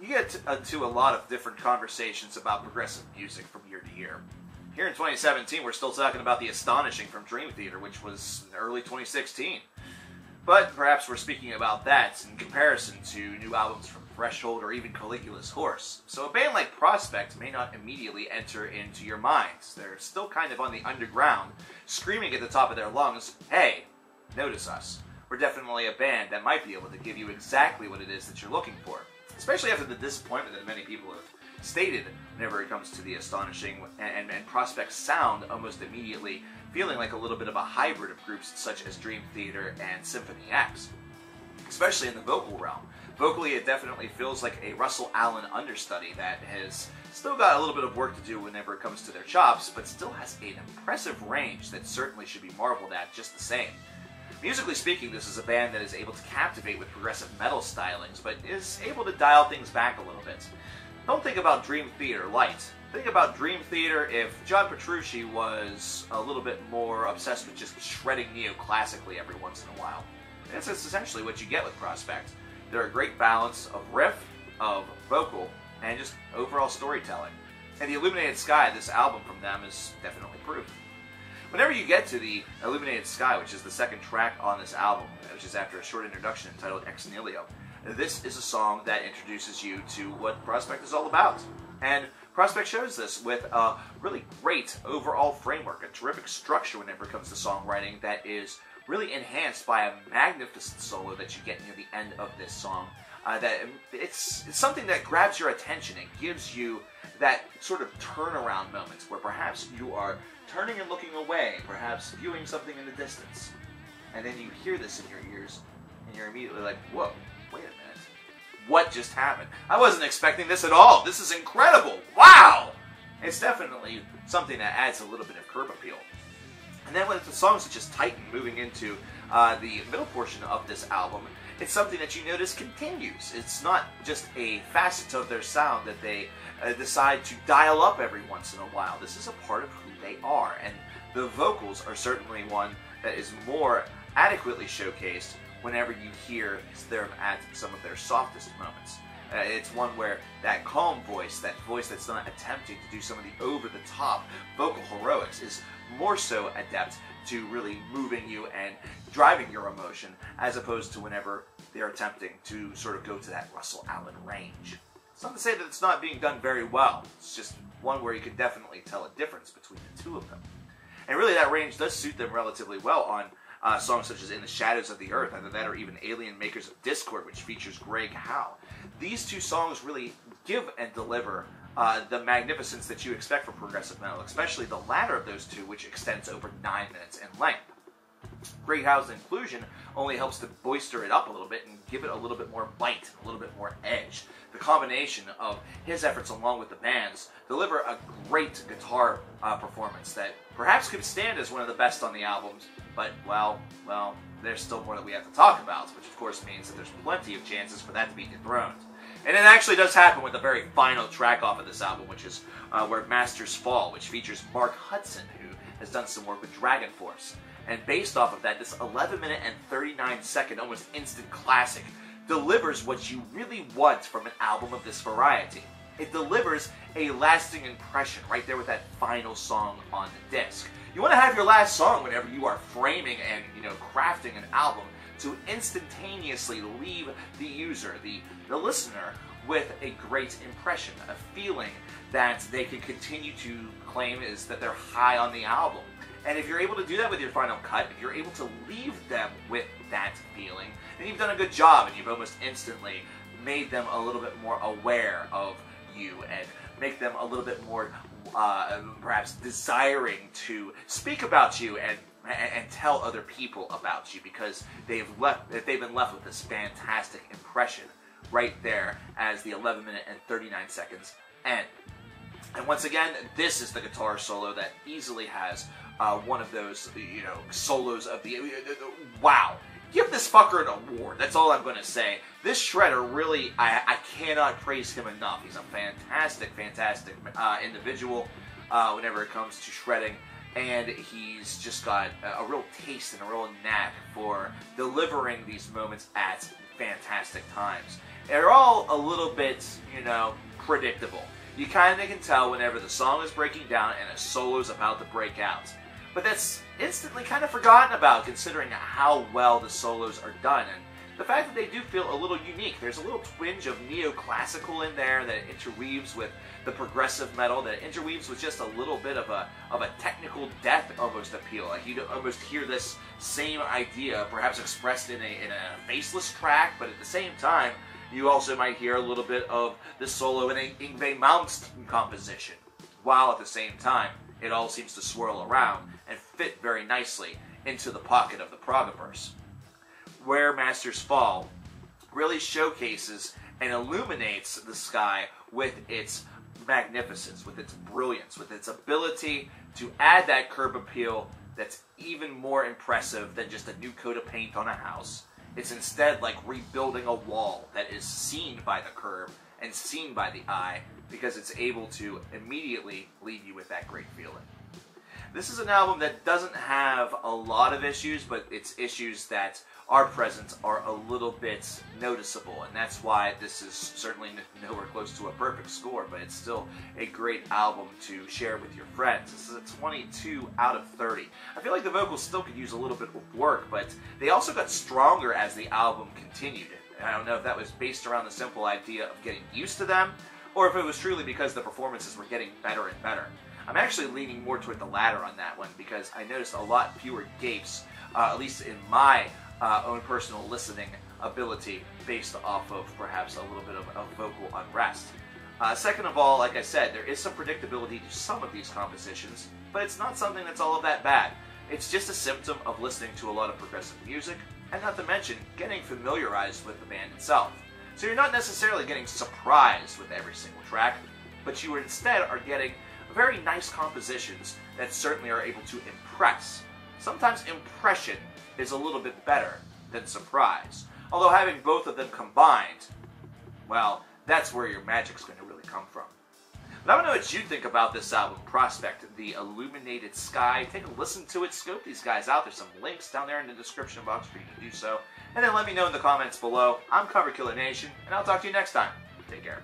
You get to a lot of different conversations about progressive music from year to year. Here in 2017, we're still talking about The Astonishing from Dream Theater, which was early 2016. But perhaps we're speaking about that in comparison to new albums from Threshold or even Caligula's Horse. So a band like Prospekt may not immediately enter into your minds. They're still kind of on the underground, screaming at the top of their lungs, hey, notice us. We're definitely a band that might be able to give you exactly what it is that you're looking for. Especially after the disappointment that many people have stated whenever it comes to The Astonishing and Prospekt's sound almost immediately feeling like a little bit of a hybrid of groups such as Dream Theater and Symphony X. Especially in the vocal realm. Vocally, it definitely feels like a Russell Allen understudy that has still got a little bit of work to do whenever it comes to their chops, but still has an impressive range that certainly should be marveled at just the same. Musically speaking, this is a band that is able to captivate with progressive metal stylings, but is able to dial things back a little bit. Don't think about Dream Theater light. Think about Dream Theater if John Petrucci was a little bit more obsessed with just shredding neoclassically every once in a while. That's essentially what you get with Prospekt. They're a great balance of riff, of vocal, and just overall storytelling. And The Illuminated Sky, this album from them, is definitely proof. Whenever you get to The Illuminated Sky, which is the second track on this album, which is after a short introduction entitled Ex Nihilo, this is a song that introduces you to what Prospekt is all about. And Prospekt shows this with a really great overall framework, a terrific structure whenever it comes to songwriting that is really enhanced by a magnificent solo that you get near the end of this song. It's something that grabs your attention and gives you that sort of turnaround moment where perhaps you are turning and looking away, perhaps viewing something in the distance. And then you hear this in your ears, and you're immediately like, whoa, wait a minute. What just happened? I wasn't expecting this at all. This is incredible. Wow! It's definitely something that adds a little bit of curb appeal. And then when the songs just tighten, moving into the middle portion of this album, it's something that you notice continues. It's not just a facet of their sound that they decide to dial up every once in a while. This is a part of who they are, and the vocals are certainly one that is more adequately showcased whenever you hear them at some of their softest moments. It's one where that calm voice, that voice that's not attempting to do some of the over-the-top vocal heroics, is more so adept to really moving you and driving your emotion, as opposed to whenever they're attempting to sort of go to that Russell Allen range. It's not to say that it's not being done very well. It's just one where you can definitely tell a difference between the two of them. And really that range does suit them relatively well on songs such as In the Shadows of the Earth, either that or even Alien Makers of Discord, which features Greg Howe. These two songs really give and deliver the magnificence that you expect from progressive metal, especially the latter of those two, which extends over 9 minutes in length. Greg Howe's inclusion only helps to boister it up a little bit and give it a little bit more bite, a little bit more edge. The combination of his efforts along with the band's deliver a great guitar performance that perhaps could stand as one of the best on the albums, but, well, there's still more that we have to talk about, which of course means that there's plenty of chances for that to be dethroned. And it actually does happen with the very final track off of this album, which is Where Masters Fall, which features Mark Hudson, who has done some work with Dragon Force. And based off of that, this 11-minute and 39-second, almost instant classic delivers what you really want from an album of this variety. It delivers a lasting impression right there with that final song on the disc. You want to have your last song whenever you are framing and, crafting an album to instantaneously leave the user, the listener, with a great impression, a feeling that they can continue to claim is that they're high on the album. And if you're able to do that with your final cut, if you're able to leave them with that feeling, then you've done a good job, and you've almost instantly made them a little bit more aware of you and make them a little bit more perhaps desiring to speak about you and tell other people about you, because they've been left with this fantastic impression right there as the 11-minute and 39 seconds end. And once again, this is the guitar solo that easily has one of those, solos of the wow. Give this fucker an award. That's all I'm going to say. This shredder really, I cannot praise him enough. He's a fantastic individual whenever it comes to shredding. And he's just got a real taste and a real knack for delivering these moments at fantastic times. They're all a little bit, predictable. You kind of can tell whenever the song is breaking down and a solo is about to break out. But that's instantly kind of forgotten about considering how well the solos are done. And the fact that they do feel a little unique. There's a little twinge of neoclassical in there that interweaves with the progressive metal, that interweaves with just a little bit of a technical death almost appeal. Like you almost hear this same idea perhaps expressed in a faceless track, but at the same time, you also might hear a little bit of the solo in an Yngwie Malmsteen composition, while at the same time, it all seems to swirl around and fit very nicely into the pocket of the Progoverse. Where Masters Fall really showcases and illuminates the sky with its magnificence, with its brilliance, with its ability to add that curb appeal that's even more impressive than just a new coat of paint on a house. It's instead like rebuilding a wall that is seen by the curb and seen by the eye, because it's able to immediately leave you with that great feeling. This is an album that doesn't have a lot of issues, but it's issues that are present are a little bit noticeable, and that's why this is certainly nowhere close to a perfect score, but it's still a great album to share with your friends. This is a 22 out of 30. I feel like the vocals still could use a little bit of work, but they also got stronger as the album continued. I don't know if that was based around the simple idea of getting used to them, or if it was truly because the performances were getting better and better. I'm actually leaning more toward the latter on that one, because I noticed a lot fewer gapes, at least in my own personal listening ability, based off of perhaps a little bit of vocal unrest. Second of all, like I said, there is some predictability to some of these compositions, but it's not something that's all of that bad. It's just a symptom of listening to a lot of progressive music, and not to mention getting familiarized with the band itself. So you're not necessarily getting surprised with every single track, but you instead are getting very nice compositions that certainly are able to impress. Sometimes impression is a little bit better than surprise. Although having both of them combined, well, that's where your magic's going to really come from. But I want to know what you think about this album, Prospekt The Illuminated Sky. Take a listen to it, scope these guys out. There's some links down there in the description box for you to do so. And then let me know in the comments below. I'm CoverKillerNation, and I'll talk to you next time. Take care.